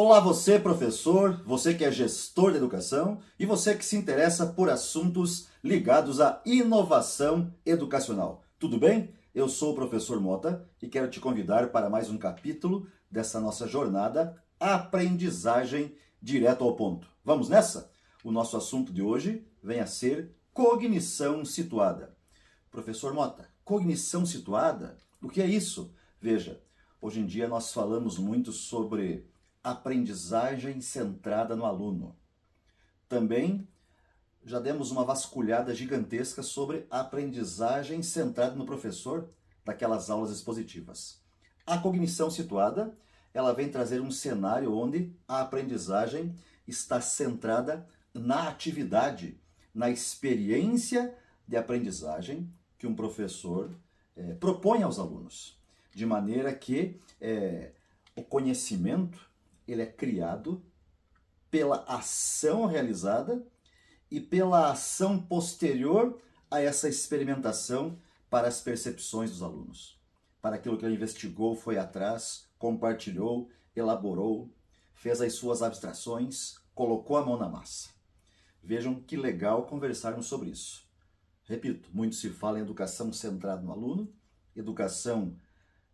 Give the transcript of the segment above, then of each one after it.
Olá você, professor, você que é gestor de educação e você que se interessa por assuntos ligados à inovação educacional. Tudo bem? Eu sou o professor Mota e quero te convidar para mais um capítulo dessa nossa jornada Aprendizagem Direto ao Ponto. Vamos nessa? O nosso assunto de hoje vem a ser cognição situada. Professor Mota, cognição situada? O que é isso? Veja, hoje em dia nós falamos muito sobre aprendizagem centrada no aluno. Também já demos uma vasculhada gigantesca sobre aprendizagem centrada no professor daquelas aulas expositivas. A cognição situada, ela vem trazer um cenário onde a aprendizagem está centrada na atividade, na experiência de aprendizagem que um professor propõe aos alunos, de maneira que o conhecimento ele é criado pela ação realizada e pela ação posterior a essa experimentação para as percepções dos alunos. Para aquilo que ele investigou, foi atrás, compartilhou, elaborou, fez as suas abstrações, colocou a mão na massa. Vejam que legal conversarmos sobre isso. Repito, muito se fala em educação centrada no aluno, educação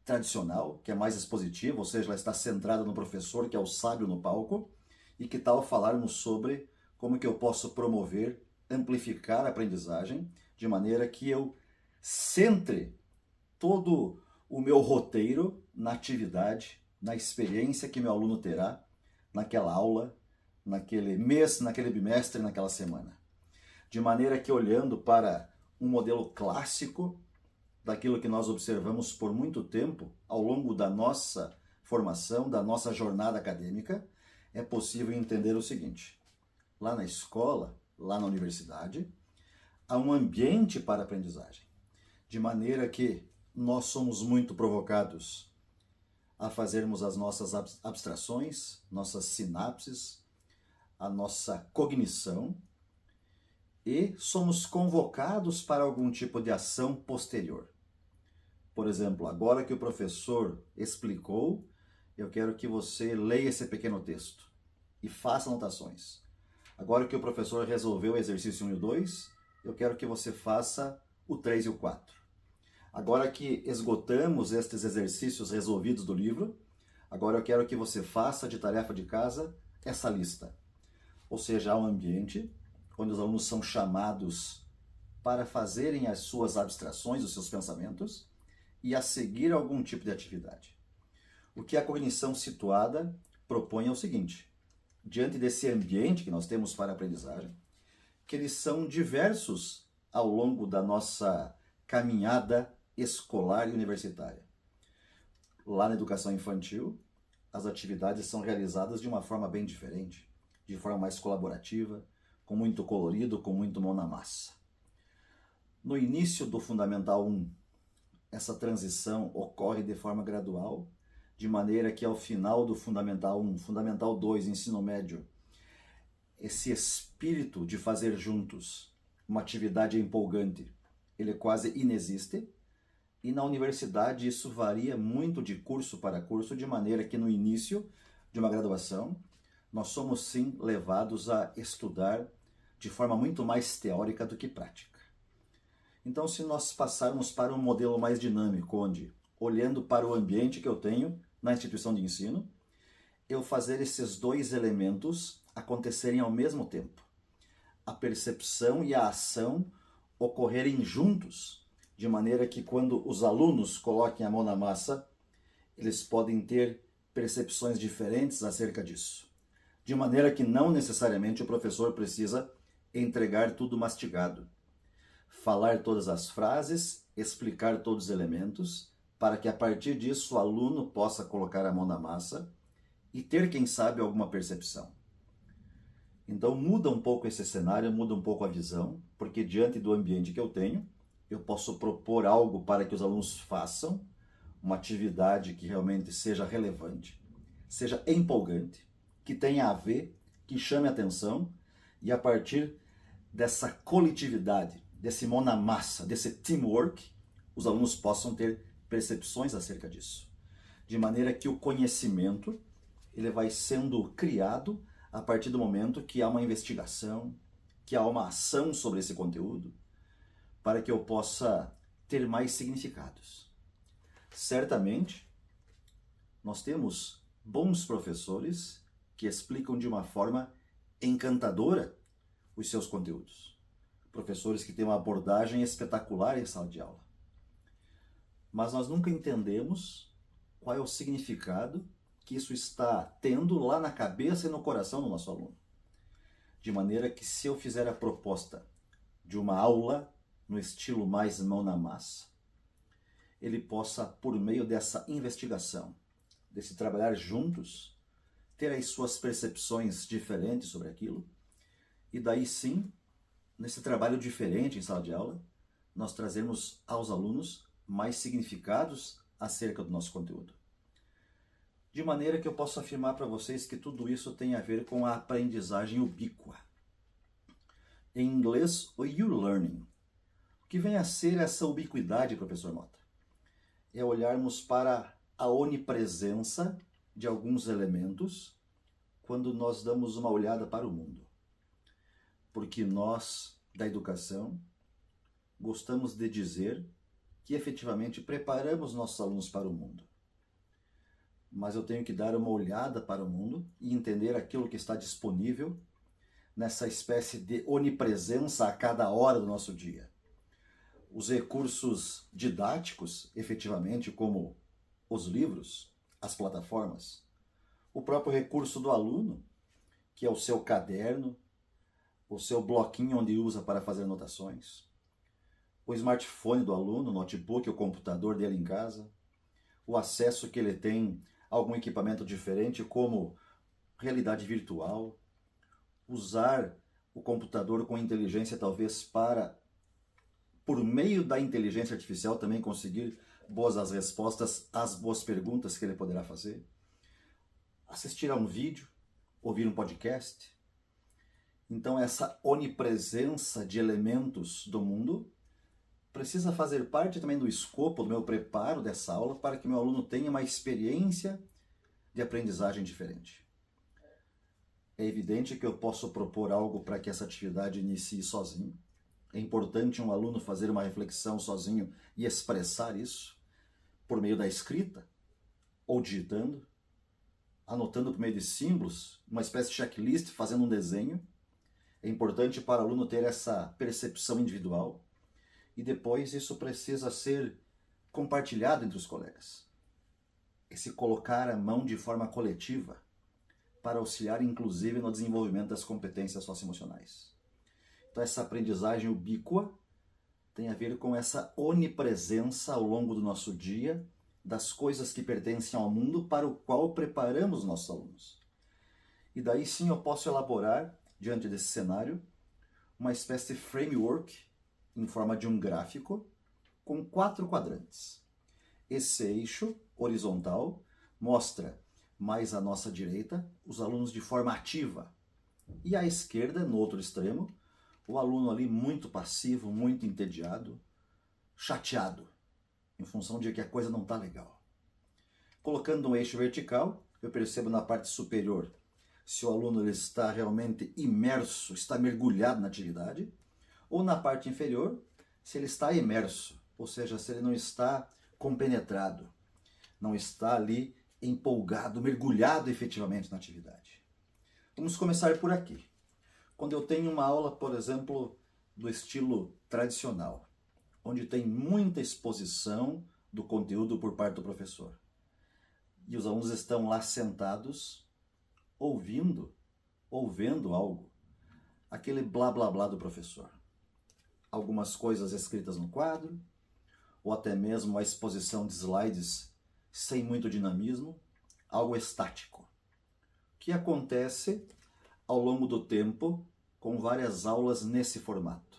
tradicional, que é mais expositiva, ou seja, ela está centrada no professor, que é o sábio no palco, e que tal falarmos sobre como que eu posso promover, amplificar a aprendizagem, de maneira que eu centre todo o meu roteiro na atividade, na experiência que meu aluno terá naquela aula, naquele mês, naquele bimestre, naquela semana. De maneira que, olhando para um modelo clássico daquilo que nós observamos por muito tempo ao longo da nossa formação, da nossa jornada acadêmica, é possível entender o seguinte: lá na escola, lá na universidade, há um ambiente para a aprendizagem, de maneira que nós somos muito provocados a fazermos as nossas abstrações, nossas sinapses, a nossa cognição, e somos convocados para algum tipo de ação posterior. Por exemplo, agora que o professor explicou, eu quero que você leia esse pequeno texto e faça anotações. Agora que o professor resolveu o exercício 1 e o 2, eu quero que você faça o 3 e o 4. Agora que esgotamos estes exercícios resolvidos do livro, agora eu quero que você faça de tarefa de casa essa lista. Ou seja, há um ambiente onde os alunos são chamados para fazerem as suas abstrações, os seus pensamentos, e a seguir algum tipo de atividade. O que a cognição situada propõe é o seguinte: diante desse ambiente que nós temos para a aprendizagem, que eles são diversos ao longo da nossa caminhada escolar e universitária. Lá na educação infantil, as atividades são realizadas de uma forma bem diferente, de forma mais colaborativa, com muito colorido, com muito mão na massa. No início do Fundamental 1, essa transição ocorre de forma gradual, de maneira que ao final do Fundamental 1, Fundamental 2, Ensino Médio, esse espírito de fazer juntos uma atividade empolgante, ele quase inexiste, e na universidade isso varia muito de curso para curso, de maneira que no início de uma graduação, nós somos sim levados a estudar de forma muito mais teórica do que prática. Então, se nós passarmos para um modelo mais dinâmico, onde, olhando para o ambiente que eu tenho na instituição de ensino, eu fazer esses dois elementos acontecerem ao mesmo tempo. A percepção e a ação ocorrerem juntos, de maneira que quando os alunos coloquem a mão na massa, eles podem ter percepções diferentes acerca disso. De maneira que não necessariamente o professor precisa entregar tudo mastigado. Falar todas as frases, explicar todos os elementos, para que a partir disso o aluno possa colocar a mão na massa e ter, quem sabe, alguma percepção. Então muda um pouco esse cenário, muda um pouco a visão, porque diante do ambiente que eu tenho, eu posso propor algo para que os alunos façam, uma atividade que realmente seja relevante, seja empolgante, que tenha a ver, que chame a atenção, e a partir dessa coletividade, desse mão na massa, desse teamwork, os alunos possam ter percepções acerca disso. De maneira que o conhecimento, ele vai sendo criado a partir do momento que há uma investigação, que há uma ação sobre esse conteúdo, para que eu possa ter mais significados. Certamente, nós temos bons professores que explicam de uma forma encantadora os seus conteúdos. Professores que têm uma abordagem espetacular em sala de aula. Mas nós nunca entendemos qual é o significado que isso está tendo lá na cabeça e no coração do nosso aluno. De maneira que, se eu fizer a proposta de uma aula no estilo mais mão na massa, ele possa, por meio dessa investigação, desse trabalhar juntos, ter as suas percepções diferentes sobre aquilo, e daí sim, nesse trabalho diferente em sala de aula, nós trazemos aos alunos mais significados acerca do nosso conteúdo. De maneira que eu posso afirmar para vocês que tudo isso tem a ver com a aprendizagem ubíqua. Em inglês, o U-Learning. O que vem a ser essa ubiquidade, professor Mota? É olharmos para a onipresença de alguns elementos quando nós damos uma olhada para o mundo. Porque nós, da educação, gostamos de dizer que efetivamente preparamos nossos alunos para o mundo. Mas eu tenho que dar uma olhada para o mundo e entender aquilo que está disponível nessa espécie de onipresença a cada hora do nosso dia. Os recursos didáticos, efetivamente, como os livros, as plataformas, o próprio recurso do aluno, que é o seu caderno, o seu bloquinho onde usa para fazer anotações, o smartphone do aluno, o notebook, o computador dele em casa, o acesso que ele tem a algum equipamento diferente, como realidade virtual, usar o computador com inteligência talvez para, por meio da inteligência artificial, também conseguir boas as respostas às boas perguntas que ele poderá fazer, assistir a um vídeo, ouvir um podcast. Então essa onipresença de elementos do mundo precisa fazer parte também do escopo do meu preparo dessa aula para que meu aluno tenha uma experiência de aprendizagem diferente. É evidente que eu posso propor algo para que essa atividade inicie sozinho. É importante um aluno fazer uma reflexão sozinho e expressar isso por meio da escrita ou digitando, anotando por meio de símbolos, uma espécie de checklist, fazendo um desenho. É importante para o aluno ter essa percepção individual. E depois isso precisa ser compartilhado entre os colegas. Esse colocar a mão de forma coletiva para auxiliar inclusive no desenvolvimento das competências socioemocionais. Então essa aprendizagem ubíqua tem a ver com essa onipresença ao longo do nosso dia das coisas que pertencem ao mundo para o qual preparamos nossos alunos. E daí sim eu posso elaborar, diante desse cenário, uma espécie de framework em forma de um gráfico com 4 quadrantes. Esse eixo horizontal mostra mais à nossa direita os alunos de forma ativa e à esquerda, no outro extremo, o aluno ali muito passivo, muito entediado, chateado, em função de que a coisa não está legal. Colocando um eixo vertical, eu percebo na parte superior se o aluno ele está realmente imerso, está mergulhado na atividade, ou na parte inferior, se ele está imerso, ou seja, se ele não está compenetrado, não está ali empolgado, mergulhado efetivamente na atividade. Vamos começar por aqui. Quando eu tenho uma aula, por exemplo, do estilo tradicional, onde tem muita exposição do conteúdo por parte do professor, e os alunos estão lá sentados, ouvindo ou vendo algo, aquele blá blá blá do professor. Algumas coisas escritas no quadro, ou até mesmo a exposição de slides sem muito dinamismo, algo estático. O que acontece ao longo do tempo com várias aulas nesse formato?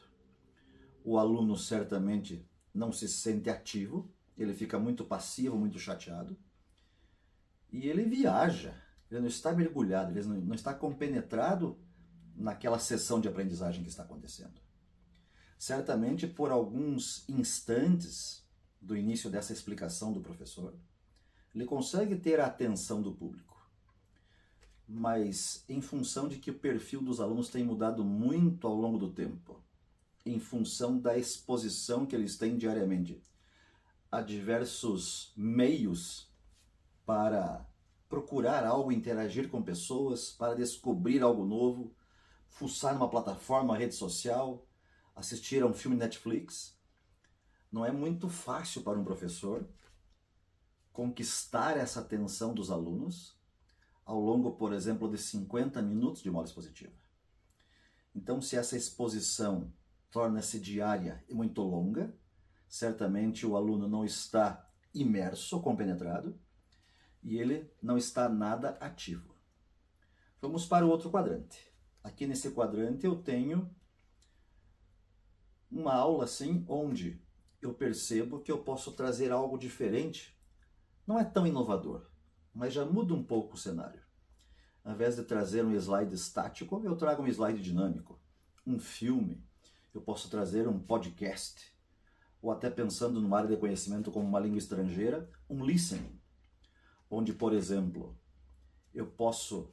O aluno certamente não se sente ativo, ele fica muito passivo, muito chateado, e ele viaja, ele não está mergulhado, ele não está compenetrado naquela sessão de aprendizagem que está acontecendo. Certamente, por alguns instantes do início dessa explicação do professor, ele consegue ter a atenção do público. mas em função de que o perfil dos alunos tem mudado muito ao longo do tempo, em função da exposição que eles têm diariamente a diversos meios para procurar algo, interagir com pessoas, para descobrir algo novo, fuçar numa plataforma, uma rede social, assistir a um filme Netflix. Não é muito fácil para um professor conquistar essa atenção dos alunos ao longo, por exemplo, de 50 minutos de uma aula expositiva. Então, se essa exposição torna-se diária e muito longa, certamente o aluno não está imerso, compenetrado, e ele não está nada ativo. Vamos para o outro quadrante. Aqui nesse quadrante eu tenho uma aula assim, onde eu percebo que eu posso trazer algo diferente. Não é tão inovador, mas já muda um pouco o cenário. Ao invés de trazer um slide estático, eu trago um slide dinâmico. Um filme, eu posso trazer um podcast. Ou até pensando numa área de conhecimento como uma língua estrangeira, um listening. Onde, por exemplo, eu posso,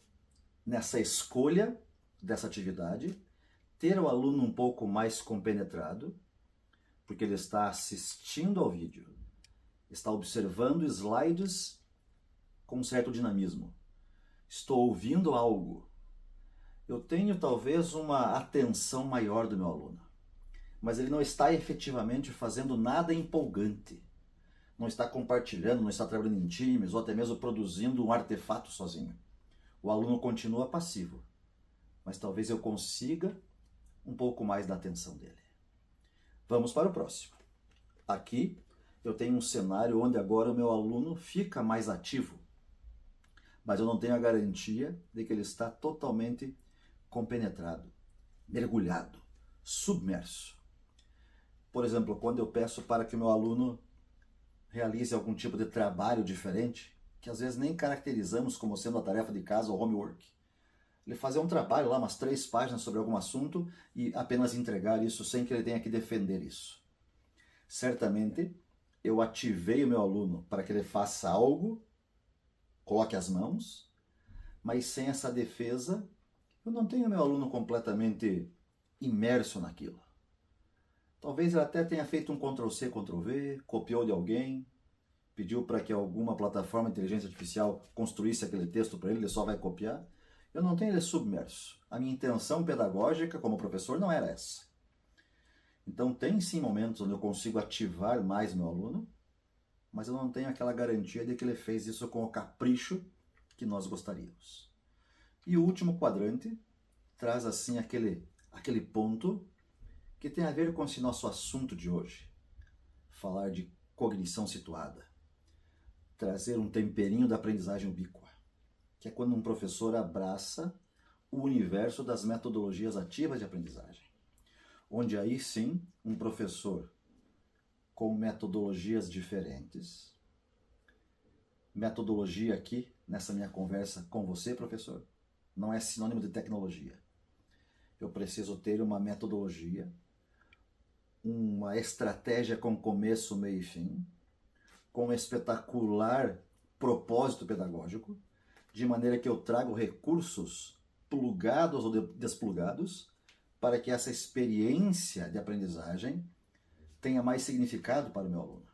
nessa escolha dessa atividade, ter o aluno um pouco mais compenetrado, porque ele está assistindo ao vídeo, está observando slides com um certo dinamismo. Estou ouvindo algo. Eu tenho talvez uma atenção maior do meu aluno, mas ele não está efetivamente fazendo nada empolgante. Não está compartilhando, não está trabalhando em times, ou até mesmo produzindo um artefato sozinho. O aluno continua passivo, mas talvez eu consiga um pouco mais da atenção dele. Vamos para o próximo. Aqui eu tenho um cenário onde agora o meu aluno fica mais ativo, mas eu não tenho a garantia de que ele está totalmente compenetrado, mergulhado, submerso. Por exemplo, quando eu peço para que o meu aluno realize algum tipo de trabalho diferente, que às vezes nem caracterizamos como sendo a tarefa de casa ou homework. Ele fazer um trabalho lá, umas 3 páginas sobre algum assunto e apenas entregar isso sem que ele tenha que defender isso. Certamente, eu ativei o meu aluno para que ele faça algo, coloque as mãos, mas sem essa defesa, eu não tenho meu aluno completamente imerso naquilo. Talvez ele até tenha feito um Ctrl+C, Ctrl+V, copiou de alguém, pediu para que alguma plataforma de inteligência artificial construísse aquele texto para ele, ele só vai copiar. Eu não tenho ele submerso. A minha intenção pedagógica como professor não era essa. Então tem sim momentos onde eu consigo ativar mais meu aluno, mas eu não tenho aquela garantia de que ele fez isso com o capricho que nós gostaríamos. E o último quadrante traz assim aquele ponto que tem a ver com esse nosso assunto de hoje. Falar de cognição situada. Trazer um temperinho da aprendizagem ubíqua, que é quando um professor abraça o universo das metodologias ativas de aprendizagem. Onde aí sim, um professor com metodologias diferentes. Metodologia aqui, nessa minha conversa com você, professor, não é sinônimo de tecnologia. Eu preciso ter uma metodologia, uma estratégia com começo, meio e fim, com um espetacular propósito pedagógico, de maneira que eu trago recursos plugados ou desplugados para que essa experiência de aprendizagem tenha mais significado para o meu aluno.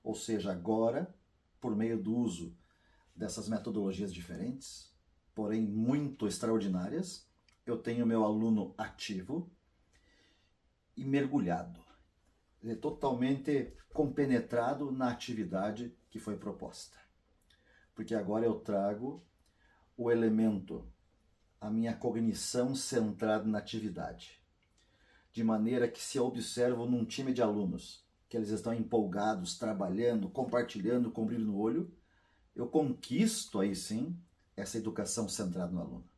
Ou seja, agora, por meio do uso dessas metodologias diferentes, porém muito extraordinárias, eu tenho meu aluno ativo e mergulhado. Ele é totalmente compenetrado na atividade que foi proposta. Porque agora eu trago o elemento, a minha cognição centrada na atividade. De maneira que se eu observo num time de alunos, que eles estão empolgados, trabalhando, compartilhando, com brilho no olho, eu conquisto aí sim essa educação centrada no aluno.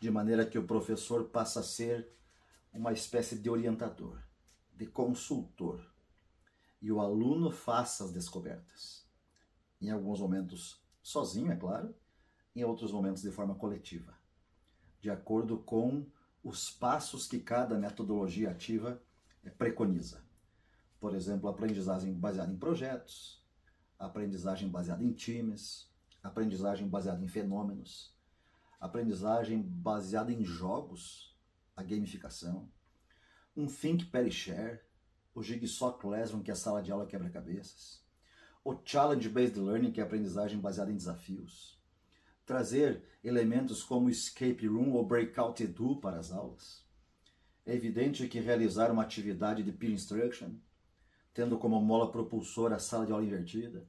De maneira que o professor passa a ser uma espécie de orientador, de consultor. E o aluno faça as descobertas. Em alguns momentos sozinho, é claro, em outros momentos de forma coletiva. De acordo com os passos que cada metodologia ativa preconiza. Por exemplo, aprendizagem baseada em projetos, aprendizagem baseada em times, aprendizagem baseada em fenômenos, aprendizagem baseada em jogos, a gamificação, um Think, Pair, Share, o Jigsaw Classroom, que é a sala de aula quebra-cabeças, o Challenge-Based Learning, que é a aprendizagem baseada em desafios, trazer elementos como Escape Room ou Breakout Edu para as aulas. É evidente que realizar uma atividade de peer instruction, tendo como mola propulsora a sala de aula invertida.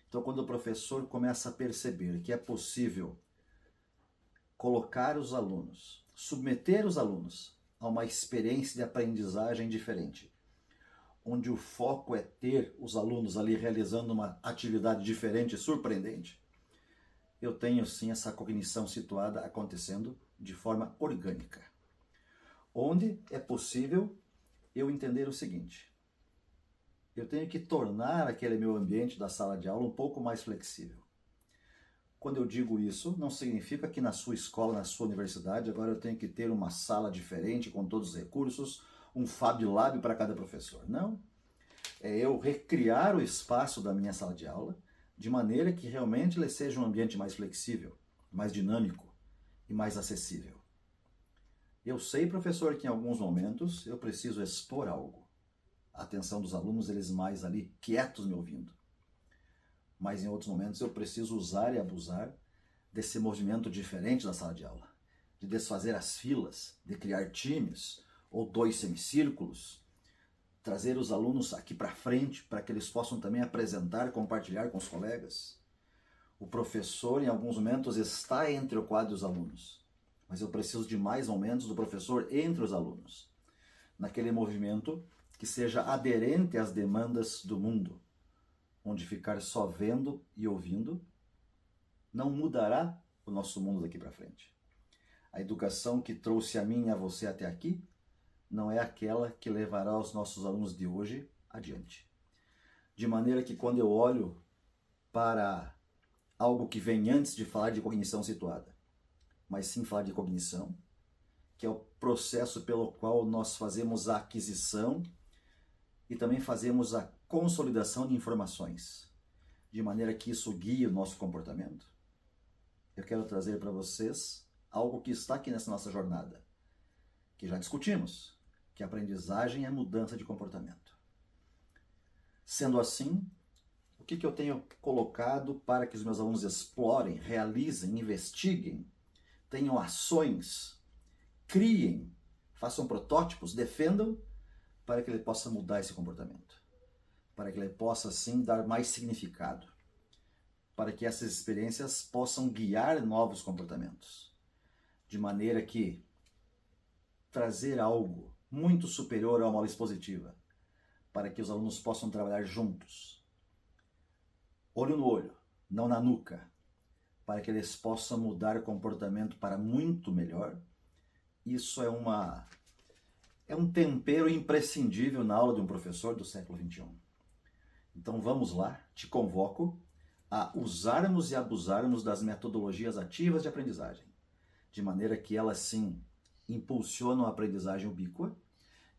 Então, quando o professor começa a perceber que é possível colocar os alunos, submeter os alunos a uma experiência de aprendizagem diferente, onde o foco é ter os alunos ali realizando uma atividade diferente e surpreendente, eu tenho sim essa cognição situada acontecendo de forma orgânica. Onde é possível eu entender o seguinte: eu tenho que tornar aquele meu ambiente da sala de aula um pouco mais flexível. Quando eu digo isso, não significa que na sua escola, na sua universidade, agora eu tenho que ter uma sala diferente com todos os recursos, um Fab Lab para cada professor. Não. É eu recriar o espaço da minha sala de aula de maneira que realmente ele seja um ambiente mais flexível, mais dinâmico e mais acessível. Eu sei, professor, que em alguns momentos eu preciso expor algo. A atenção dos alunos, eles mais ali quietos me ouvindo. Mas em outros momentos eu preciso usar e abusar desse movimento diferente da sala de aula, de desfazer as filas, de criar times ou 2 semicírculos, trazer os alunos aqui para frente para que eles possam também apresentar, compartilhar com os colegas. O professor, em alguns momentos, está entre o quadro dos alunos, mas eu preciso de mais momentos do professor entre os alunos, naquele movimento que seja aderente às demandas do mundo, onde ficar só vendo e ouvindo não mudará o nosso mundo daqui para frente. A educação que trouxe a mim e a você até aqui não é aquela que levará os nossos alunos de hoje adiante. De maneira que quando eu olho para algo que vem antes de falar de cognição situada, mas sim falar de cognição, que é o processo pelo qual nós fazemos a aquisição e também fazemos a consolidação de informações, de maneira que isso guie o nosso comportamento. Eu quero trazer para vocês algo que está aqui nessa nossa jornada, que já discutimos, que a aprendizagem é mudança de comportamento. Sendo assim, o que eu tenho colocado para que os meus alunos explorem, realizem, investiguem, tenham ações, criem, façam protótipos, defendam, para que ele possa mudar esse comportamento, para que ele possa, sim, dar mais significado, para que essas experiências possam guiar novos comportamentos, de maneira que trazer algo muito superior a uma aula expositiva, para que os alunos possam trabalhar juntos, olho no olho, não na nuca, para que eles possam mudar o comportamento para muito melhor. Isso é um tempero imprescindível na aula de um professor do século XXI. Então vamos lá, te convoco a usarmos e abusarmos das metodologias ativas de aprendizagem, de maneira que elas sim impulsionam a aprendizagem ubíqua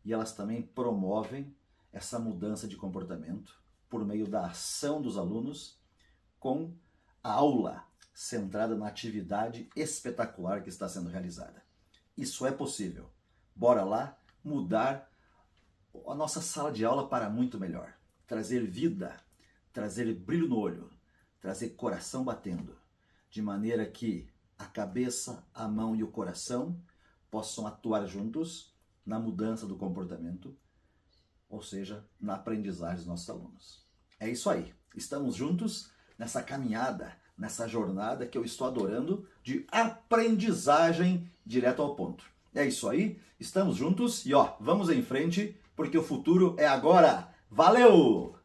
e elas também promovem essa mudança de comportamento por meio da ação dos alunos com a aula centrada na atividade espetacular que está sendo realizada. Isso é possível. Bora lá mudar a nossa sala de aula para muito melhor. Trazer vida, trazer brilho no olho, trazer coração batendo, de maneira que a cabeça, a mão e o coração possam atuar juntos na mudança do comportamento, ou seja, na aprendizagem dos nossos alunos. É isso aí. Estamos juntos nessa caminhada, nessa jornada que eu estou adorando de aprendizagem direto ao ponto. É isso aí, estamos juntos e vamos em frente, porque o futuro é agora. Valeu!